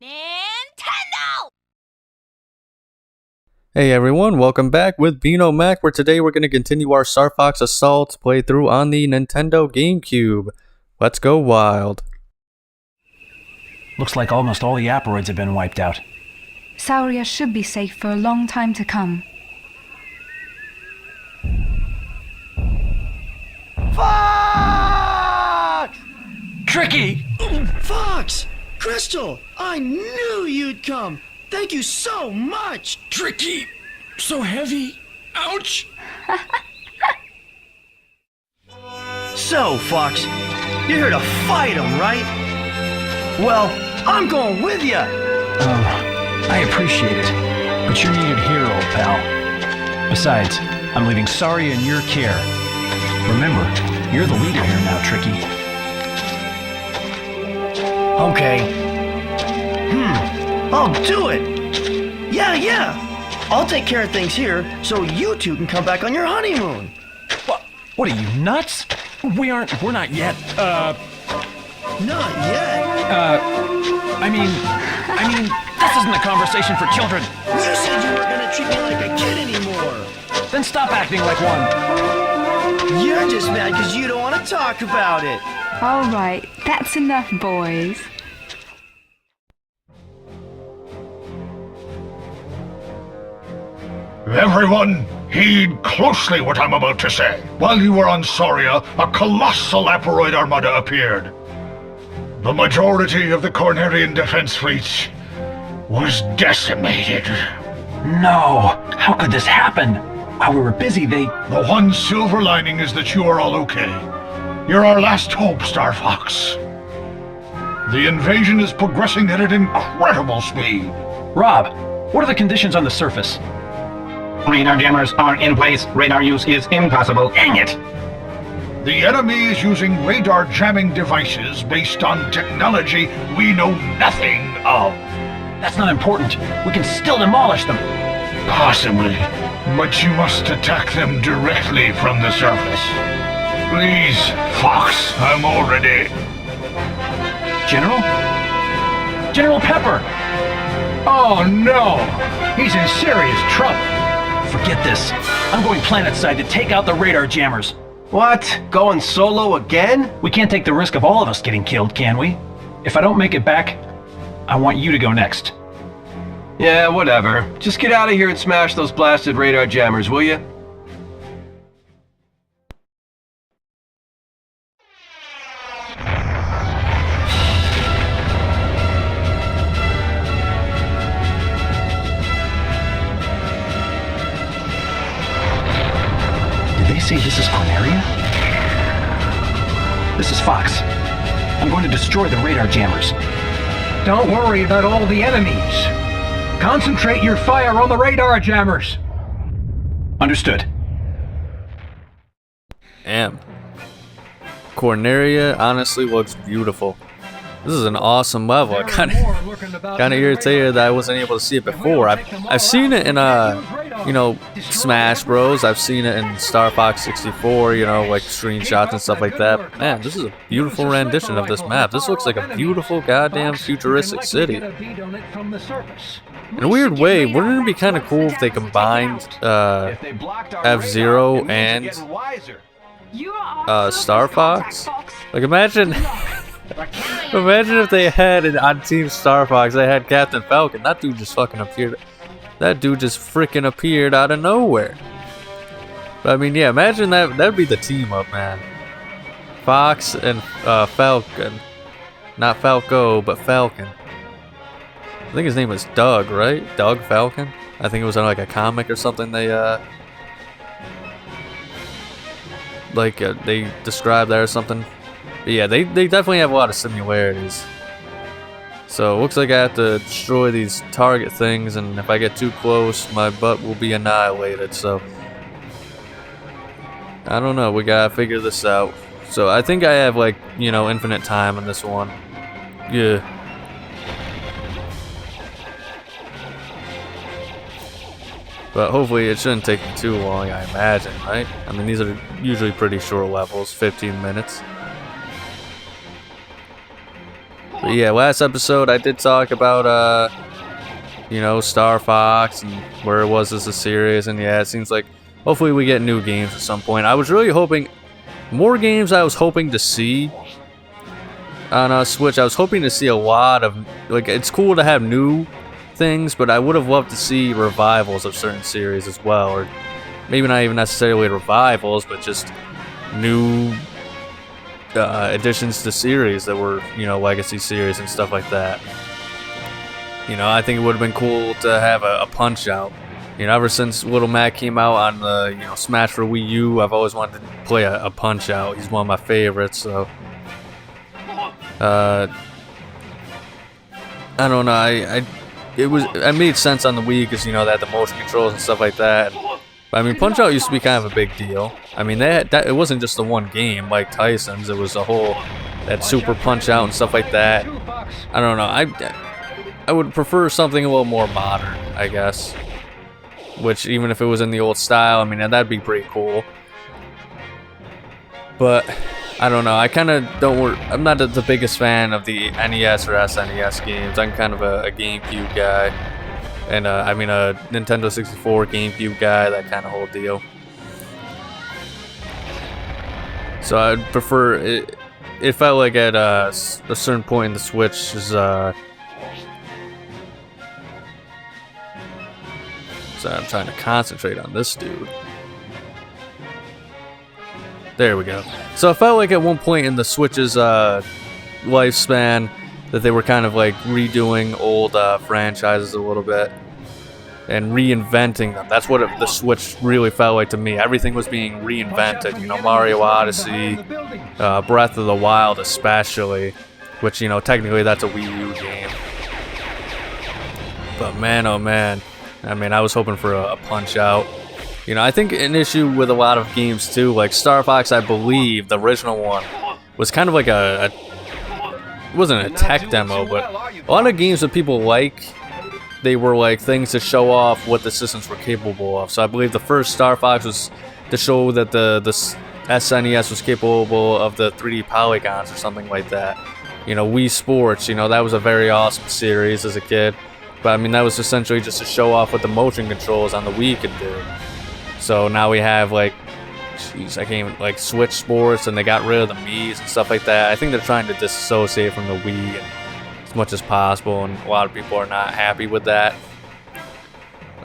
Nintendo! Hey everyone, welcome back with Beano Mac, where today we're going to continue our Star Fox Assault playthrough on the Nintendo GameCube. Let's go wild. Looks like almost all the Aparoids have been wiped out. Sauria should be safe for a long time to come. Fox! Tricky! Fox! Krystal! I knew you'd come! Thank you so much! Tricky! So heavy! Ouch! So, Fox, you're here to fight him, right? Well, I'm going with you! I appreciate it, but you're needed here, old pal. Besides, I'm leaving Sauria in your care. Remember, you're the leader here now, Tricky. Okay. I'll do it! Yeah! I'll take care of things here, so you two can come back on your honeymoon! What are you, nuts? We're not yet, Not yet? I mean, this isn't a conversation for children. You said you weren't gonna treat me like a kid anymore! Then stop acting like one. You're just mad because you don't want to talk about it! All right, that's enough, boys. Everyone, heed closely what I'm about to say. While you were on Sauria, a colossal Aparoid armada appeared. The majority of the Cornerian defense fleet was decimated. No! How could this happen? While we were busy, they... The one silver lining is that you are all okay. You're our last hope, Star Fox. The invasion is progressing at an incredible speed. Rob, what are the conditions on the surface? Radar jammers are in place. Radar use is impossible. Dang it! The enemy is using radar jamming devices based on technology we know nothing of. That's not important. We can still demolish them. Possibly, but you must attack them directly from the surface. Please, Fox, I'm all ready. General? General Pepper! Oh no! He's in serious trouble. Forget this. I'm going planetside to take out the radar jammers. What? Going solo again? We can't take the risk of all of us getting killed, can we? If I don't make it back, I want you to go next. Yeah, whatever. Just get out of here and smash those blasted radar jammers, will you? Did they say this is Corneria? This is Fox. I'm going to destroy the radar jammers. Don't worry about all the enemies. Concentrate your fire on the radar jammers. Understood. Damn. Corneria honestly looks beautiful. This is an awesome level. I kind of irritated that I wasn't able to see it before. I've seen it in Smash Bros. I've seen it in Star Fox 64, like screenshots and stuff like that. Man, this is a beautiful rendition of this map. This looks like a beautiful goddamn futuristic city. In a weird way, wouldn't it be kind of cool if they combined F-Zero and Star Fox? Like imagine if they had on Team Star Fox, they had Captain Falcon. That dude just fucking appeared. That dude just freaking appeared out of nowhere. But I mean, yeah, imagine that. That'd be the team up, man. Fox and Falcon. Not Falco, but Falcon. I think his name was Doug, right? Doug Falcon? I think it was in like a comic or something they described that or something. But yeah, they definitely have a lot of similarities. So it looks like I have to destroy these target things, and if I get too close, my butt will be annihilated. So I don't know, we gotta figure this out. So I think I have infinite time on this one. Yeah. But hopefully it shouldn't take me too long, I imagine, right? I mean, these are usually pretty short levels, 15 minutes. But yeah, last episode I did talk about, you know, Star Fox and where it was as a series, and yeah, it seems like hopefully we get new games at some point. I was really hoping, more games I was hoping to see on Switch. I was hoping to see a lot of, like, it's cool to have new things, but I would have loved to see revivals of certain series as well, or maybe not even necessarily revivals, but just new additions to series that were, you know, legacy series and stuff like that. You know, I think it would have been cool to have a Punch-Out. You know, ever since Little Mac came out on the, you know, Smash for Wii U, I've always wanted to play a Punch-Out. He's one of my favorites, so I don't know. I made sense on the Wii because, you know, they had the motion controls and stuff like that. But I mean, Punch-Out used to be kind of a big deal. I mean, it wasn't just the one game like Tyson's. It was the whole that Super Punch-Out and stuff like that. I don't know. I would prefer something a little more modern, I guess. Which, even if it was in the old style, I mean, that'd be pretty cool. But I don't know. I kind of don't. I'm not the biggest fan of the NES or SNES games. I'm kind of a GameCube guy, and I mean a Nintendo 64 GameCube guy. That kind of whole deal. So I'd prefer it. It felt like at a certain point in the Switch is. So I'm trying to concentrate on this dude. There we go. So it felt like at one point in the Switch's lifespan that they were kind of like redoing old franchises a little bit and reinventing them. That's what the Switch really felt like to me. Everything was being reinvented. You know, Mario Odyssey, Breath of the Wild especially, which, you know, technically that's a Wii U game. But man, oh man. I mean, I was hoping for a Punch-Out. You know, I think an issue with a lot of games too, like Star Fox, I believe, the original one, was kind of like it wasn't a tech demo, but a lot of games that people like, they were like things to show off what the systems were capable of. So I believe the first Star Fox was to show that the SNES was capable of the 3D polygons or something like that. You know, Wii Sports, you know, that was a very awesome series as a kid. But I mean, that was essentially just to show off what the motion controls on the Wii could do. So now we have like, jeez, I can't even, like Switch Sports, and they got rid of the Mii's and stuff like that. I think they're trying to disassociate from the Wii as much as possible, and a lot of people are not happy with that.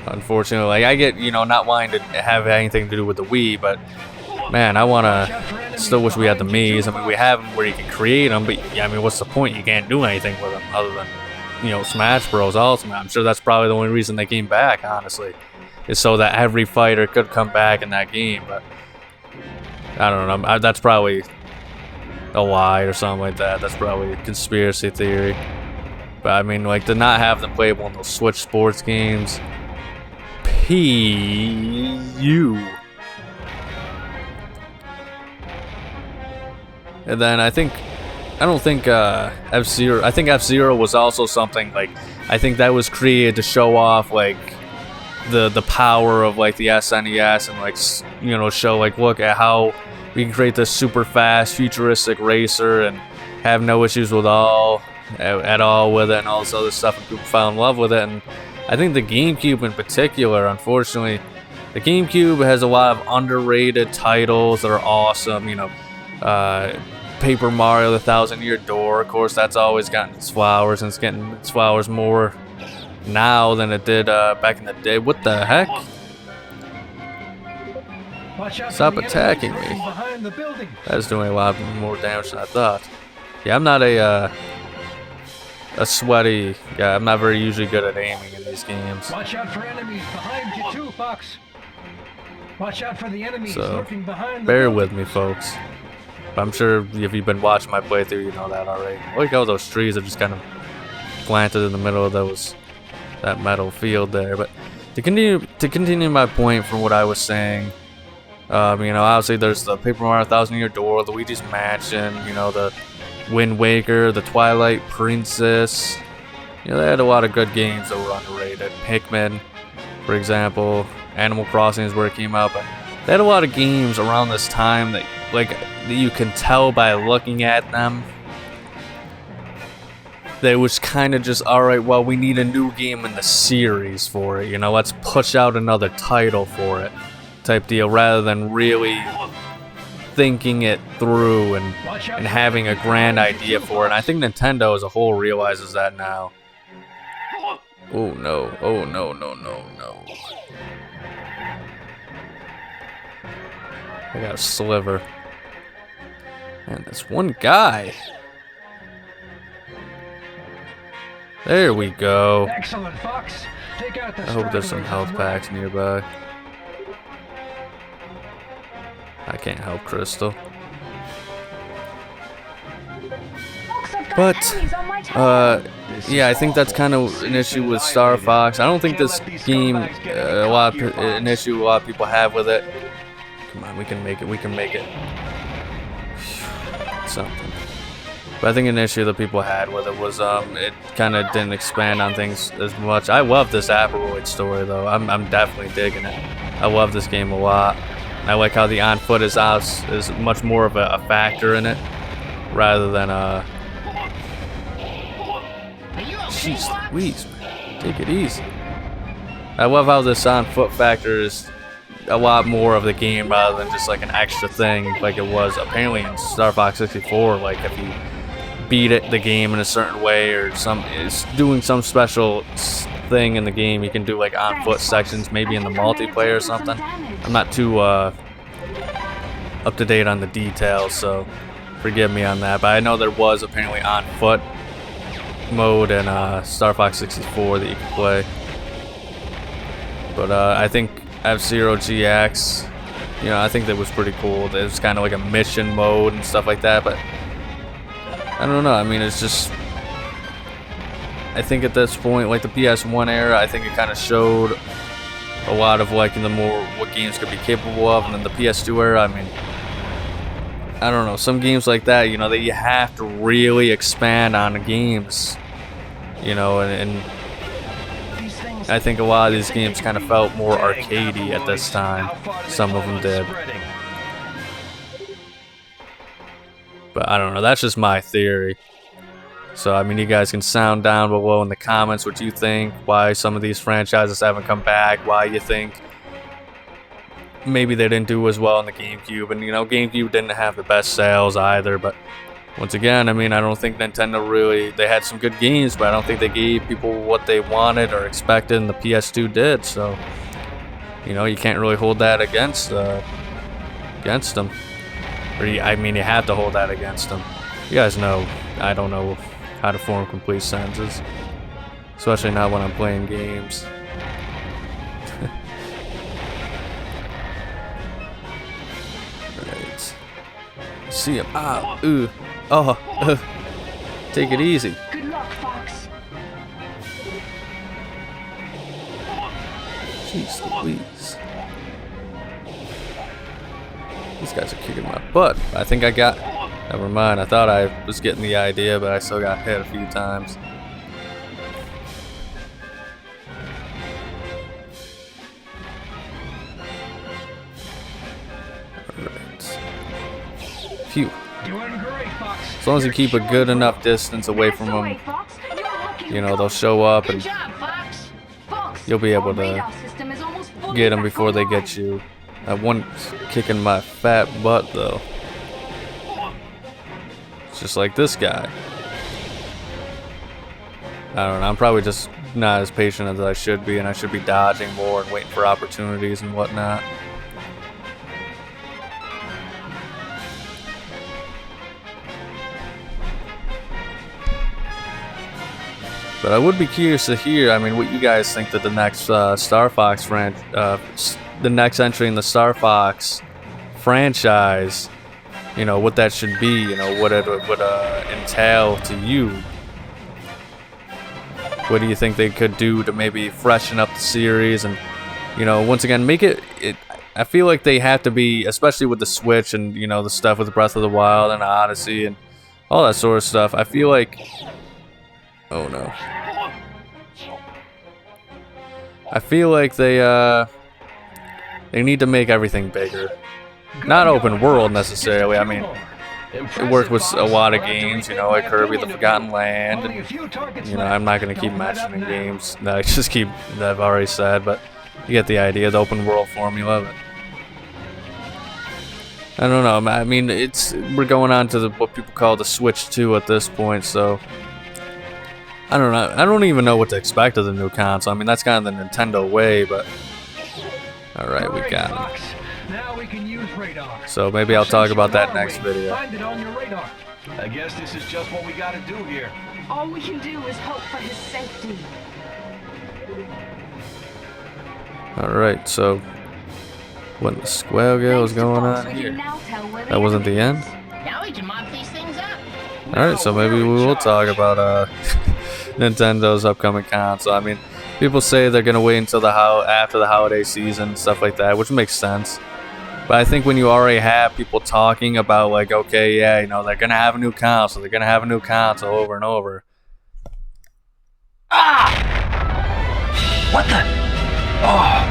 Unfortunately, like I get, you know, not wanting to have anything to do with the Wii, but man, still wish we had the Mii's. I mean, we have them where you can create them, but I mean, what's the point? You can't do anything with them other than, you know, Smash Bros. Ultimate. I'm sure that's probably the only reason they came back, honestly, is so that every fighter could come back in that game. But I don't know. That's probably a lie or something like that. That's probably a conspiracy theory. But I mean, like, to not have them playable in those Switch sports games, P.U. And then I think F-Zero. I think F-Zero was also something like, I think that was created to show off like the power of like the SNES and like, you know, show like, look at how we can create this super fast futuristic racer and have no issues with at all with it and all this other stuff, and people fell in love with it. And I think the GameCube in particular, unfortunately, the GameCube has a lot of underrated titles that are awesome. You know, Paper Mario: The Thousand-Year Door, of course, that's always gotten its flowers, and it's getting its flowers more now than it did back in the day. What the heck? Stop attacking me. That's doing a lot more damage than I thought. Yeah, I'm not a sweaty guy. I'm not very usually good at aiming in these games. Watch out for enemies behind you too, Fox. Watch out for the enemies lurking behind the bear with me, folks. I'm sure if you've been watching my playthrough, you know that already. Look how those trees are just kind of planted in the middle of that metal field there. But to continue my point from what I was saying, you know, obviously there's the Paper Mario: Thousand-Year Door, Luigi's Mansion, you know, the Wind Waker, the Twilight Princess. You know, they had a lot of good games that were underrated. Pikmin, for example. Animal Crossing is where it came out, but they had a lot of games around this time that, like, that you can tell by looking at them They was kind of just, alright, well, we need a new game in the series for it, you know, let's push out another title for it, type deal, rather than really thinking it through and having a grand idea for it. And I think Nintendo as a whole realizes that now. Oh no, oh no, no, no, no. I got a sliver. Man, that's one guy. There we go. Excellent, Fox. Take out the I hope there's some health stragglers packs nearby. I can't help Krystal. But, yeah, I think that's kind of an issue with Star Fox. I don't think this game, an issue a lot of people have with it. Come on, we can make it, we can make it. Something. But I think an issue that people had with it was it kind of didn't expand on things as much. I love this Aparoid story though. I'm definitely digging it. I love this game a lot. I like how the on foot is much more of a factor in it rather than Jeez Louise, man. Take it easy. I love how this on foot factor is a lot more of the game rather than just like an extra thing like it was apparently in Star Fox 64. Like if you beat the game in a certain way or it's doing some special thing in the game, you can do like on foot sections maybe in the multiplayer or something. I'm not too up to date on the details, so forgive me on that, but I know there was apparently on foot mode in Star Fox 64 that you could play. But I think F-Zero GX, you know, I think that was pretty cool. It was kind of like a mission mode and stuff like that, but I don't know. I mean, it's just, I think at this point, like the PS1 era, I think it kind of showed a lot of like what games could be capable of, and then the PS2 era, I mean, I don't know, some games like that, you know, that you have to really expand on the games, you know, and I think a lot of these games kind of felt more arcadey at this time. Some of them did. But I don't know, that's just my theory. So, I mean, you guys can sound down below in the comments what you think, why some of these franchises haven't come back, why you think maybe they didn't do as well in the GameCube. And, you know, GameCube didn't have the best sales either, but once again, I mean, I don't think Nintendo really, they had some good games, but I don't think they gave people what they wanted or expected, and the PS2 did. So, you know, you can't really hold that against them. Or, I mean, you have to hold that against them. You guys know, I don't know how to form complete sentences. Especially not when I'm playing games. Right. See him. Ah, ooh. Oh, take it easy. Good luck, Fox. Jeez Louise. These guys are kicking my butt. I think I got... Never mind. I thought I was getting the idea, but I still got hit a few times. Alright. Phew. As long as you keep a good enough distance away from them, you know, they'll show up and you'll be able to get them before they get you. That one kicking my fat butt, though. It's just like this guy. I don't know, I'm probably just not as patient as I should be, and I should be dodging more and waiting for opportunities and whatnot. But I would be curious to hear, I mean, what you guys think that the next Star Fox the next entry in the Star Fox franchise, you know, what that should be, you know, what it would entail to you. What do you think they could do to maybe freshen up the series and, you know, once again, make it I feel like they have to be, especially with the Switch and, you know, the stuff with Breath of the Wild and Odyssey and all that sort of stuff. I feel like, oh no. I feel like they need to make everything bigger. Not open world necessarily. I mean, it worked with a lot of games, you know, like Kirby the Forgotten Land. And, you know, I'm not going to keep mentioning games that I just keep, that I've already said, but you get the idea, the open world formula. But I don't know, I mean, we're going on to what people call the Switch 2 at this point, so I don't know. I don't even know what to expect of the new console. I mean, that's kind of the Nintendo way, but alright, we got it. Now we can use radar. So maybe I'll talk about that next video. Find it on your radar. I guess this is just what we gotta do here. All we can do is hope for his safety. Alright, so what the square was going on here? That wasn't the end? Now we can mop these things up. Alright, so maybe we will talk about Nintendo's upcoming console. I mean, people say they're gonna wait until after the holiday season, stuff like that, which makes sense. But I think when you already have people talking about, like, okay, yeah, you know, they're gonna have a new console, they're gonna have a new console over and over. Ah! What the? Oh.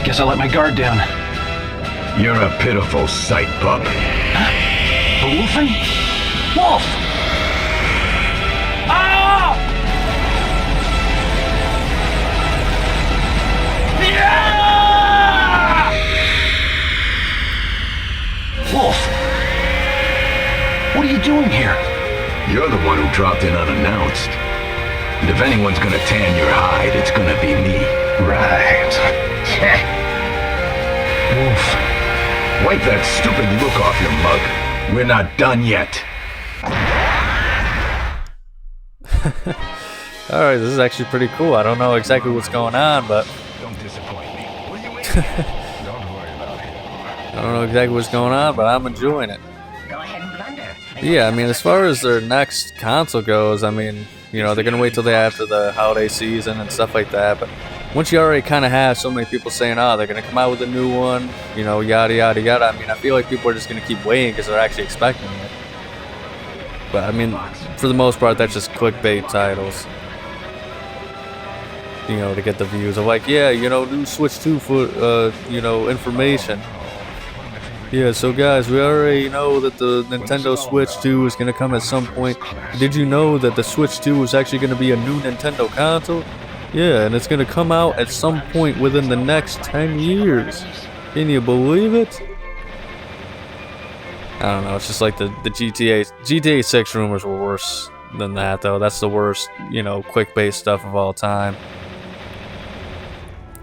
Guess I let my guard down. You're a pitiful sight, pup. Huh? A wolfing? Wolf! Ah! Yeah! Wolf! What are you doing here? You're the one who dropped in unannounced. And if anyone's gonna tan your hide, it's gonna be me. Right. Wolf. Wipe that stupid look off your mug. We're not done yet. Alright, this is actually pretty cool. I don't know exactly what's going on, but Don't disappoint me. Will you wait? Don't worry about it. I don't know exactly what's going on, but I'm enjoying it. Go ahead and blunder. Yeah, I mean, as far as their next console goes, I mean, you know, they're gonna wait till after the holiday season and stuff like that, but once you already kind of have so many people saying, oh, they're gonna come out with a new one, you know, yada yada yada, I mean, I feel like people are just gonna keep waiting because they're actually expecting it. But I mean, for the most part, that's just clickbait titles, you know, to get the views of, like, yeah, you know, new Switch 2 for you know, information. Yeah, so guys, we already know that the Nintendo Switch 2 is gonna come at some point. Did you know that the Switch 2 is actually gonna be a new Nintendo console? Yeah, and it's gonna come out at some point within the next 10 years. Can you believe it? I don't know, it's just like the GTA 6 rumors were worse than that, though. That's the worst, you know, clickbait stuff of all time.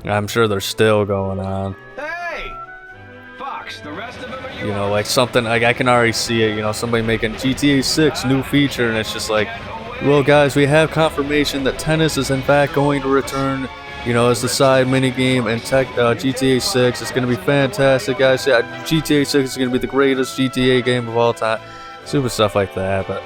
I'm sure they're still going on. Hey! Fox, the rest of them are You know, like something, like I can already see it, you know, somebody making GTA 6 new feature, and it's just like, well, guys, we have confirmation that tennis is in fact going to return, you know, as the side minigame in GTA 6. It's going to be fantastic, guys. Yeah, GTA 6 is going to be the greatest GTA game of all time. Stupid stuff like that, but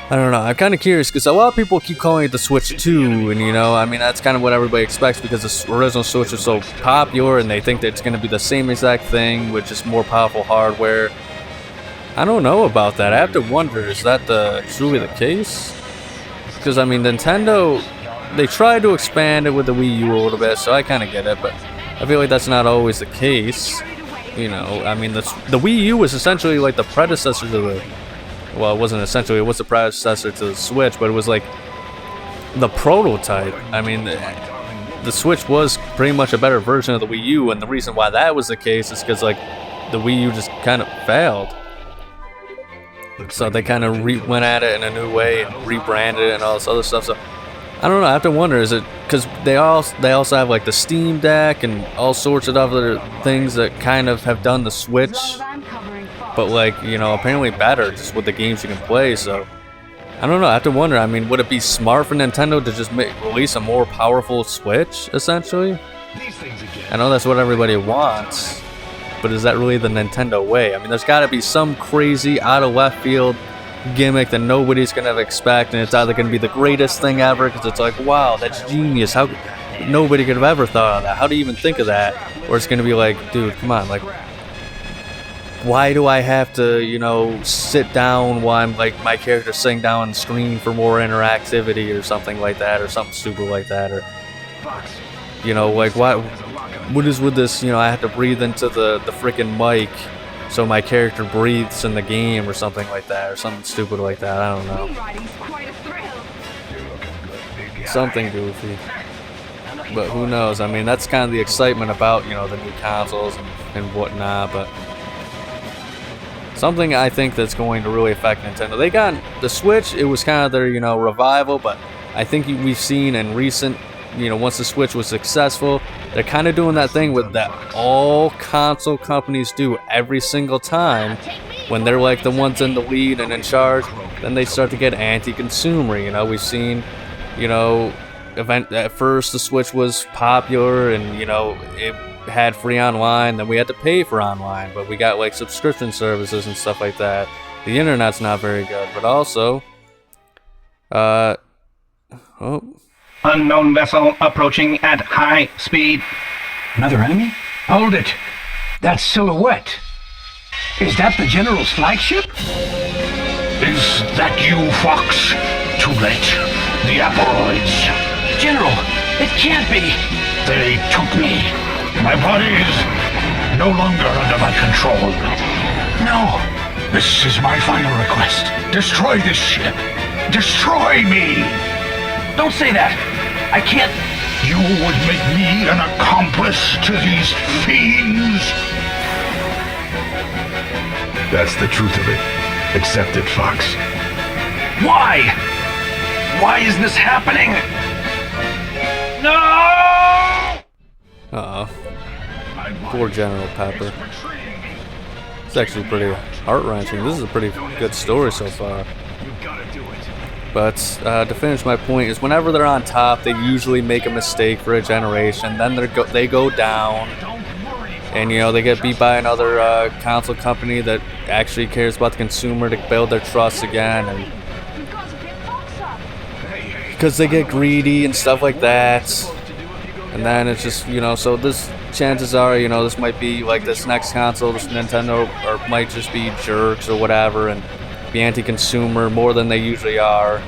I don't know. I'm kind of curious because a lot of people keep calling it the Switch 2, and, you know, I mean, that's kind of what everybody expects because the original Switch is so popular, and they think that it's going to be the same exact thing with just more powerful hardware. I don't know about that. I have to wonder, is that truly the case? Because, I mean, Nintendo, they tried to expand it with the Wii U a little bit, so I kind of get it, but I feel like that's not always the case. You know, I mean, the Wii U was essentially like the predecessor to the... Well, it wasn't essentially, it was the predecessor to the Switch, but it was like the prototype. I mean, the Switch was pretty much a better version of the Wii U, and the reason why that was the case is because, like, the Wii U just kind of failed. So they kind of went at it in a new way and rebranded it and all this other stuff. So I don't know. I have to wonder, is it because they also have like the Steam Deck and all sorts of other things that kind of have done the Switch, but like, you know, apparently better just with the games you can play. So I don't know. I have to wonder. I mean, would it be smart for Nintendo to just release a more powerful Switch essentially? I know that's what everybody wants. But is that really the Nintendo way? I mean, there's got to be some crazy, out of left field gimmick that nobody's going to expect, and it's either going to be the greatest thing ever, because it's like, wow, that's genius. How nobody could have ever thought of that. How do you even think of that? Or it's going to be like, dude, come on, like, why do I have to, you know, sit down while I'm, like, my character's sitting down on the screen for more interactivity or something like that, or something stupid like that, or, you know, like, why... what is with this, you know, I have to breathe into the freaking mic so my character breathes in the game or something like that, or something stupid like that, I don't know. Something goofy. But who knows, I mean, that's kind of the excitement about, you know, the new consoles and whatnot, but something I think that's going to really affect Nintendo. They got the Switch, it was kind of their, you know, revival, but I think we've seen in recent, you know, once the Switch was successful, they're kind of doing that thing with that all console companies do every single time when they're like the ones in the lead and in charge, then they start to get anti-consumer, you know. We've seen, you know, at first the Switch was popular and, you know, it had free online, then we had to pay for online, but we got like subscription services and stuff like that. The internet's not very good, but also, Unknown vessel approaching at high speed. Another enemy? Hold it. That silhouette. Is that the General's flagship? Is that you, Fox? Too late. The Aparoids. General, it can't be. They took me. My body is no longer under my control. No. This is my final request. Destroy this ship. Destroy me. Don't say that. I can't. You would make me an accomplice to these fiends? That's the truth of it. Accept it, Fox. Why? Why is this happening? No! Uh-oh. Poor General Pepper. It's actually pretty heart-wrenching. This is a pretty good story so far. But to finish my point is whenever they're on top, they usually make a mistake for a generation. Then they go down, and you know they get beat by another console company that actually cares about the consumer to build their trust again, and because they get greedy and stuff like that. And then it's just, you know, so this chances are, you know, this might be like this next console, this Nintendo, or might just be jerks or whatever, and be anti-consumer more than they usually are,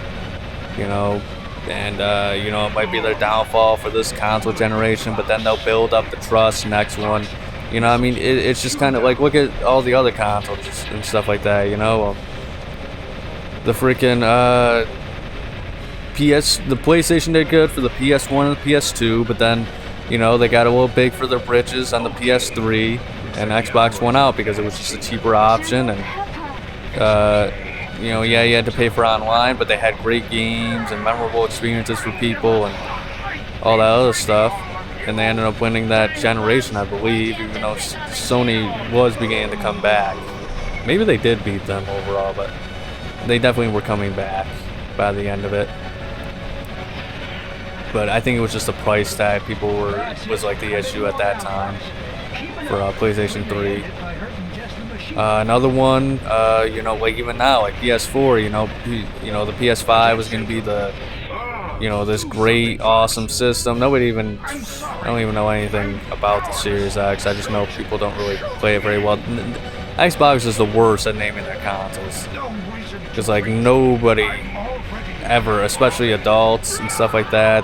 you know, and you know, it might be their downfall for this console generation, but then they'll build up the trust next one, you know. I mean, it's just kind of like, look at all the other consoles and stuff like that, you know. The freaking the PlayStation did good for the PS1 and the PS2, but then, you know, they got a little big for their britches on the PS3, and Xbox went out because it was just a cheaper option, and you know, yeah, you had to pay for online, but they had great games and memorable experiences for people and all that other stuff, and they ended up winning that generation, I believe, even though Sony was beginning to come back. Maybe they did beat them overall, but they definitely were coming back by the end of it. But I think it was just the price tag was like the issue at that time for PlayStation 3. Another one, you know, like even now, like PS4, you know, the PS5 was going to be the, you know, this great, awesome system. I don't even know anything about the Series X. I just know people don't really play it very well. Xbox is the worst at naming their consoles. Because, like, nobody ever, especially adults and stuff like that.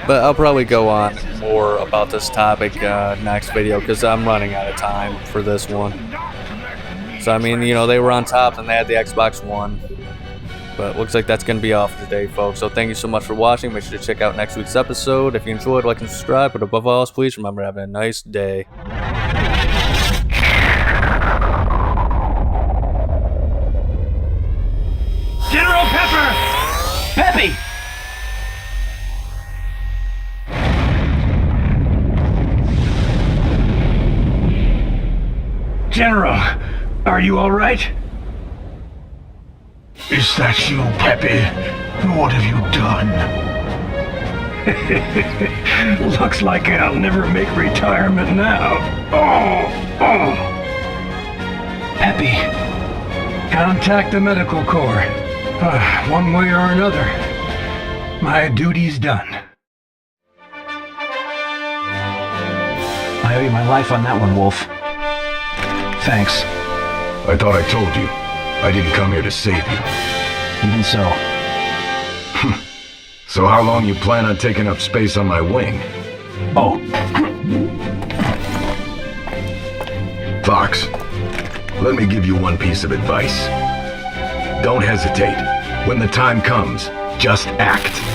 But I'll probably go on more about this topic next video because I'm running out of time for this one. So, I mean, you know, they were on top and they had the Xbox One. But looks like that's going to be all for today, folks. So thank you so much for watching. Make sure to check out next week's episode. If you enjoyed, like and subscribe. But above all else, please remember having a nice day. General Pepper! Peppy! General, are you all right? Is that you, Peppy? What have you done? Looks like I'll never make retirement now. Oh. Peppy, contact the medical corps. One way or another, my duty's done. I owe you my life on that one, Wolf. Thanks. I thought I told you. I didn't come here to save you. Even so. So how long you plan on taking up space on my wing? Oh, Fox, let me give you one piece of advice. Don't hesitate. When the time comes, just act.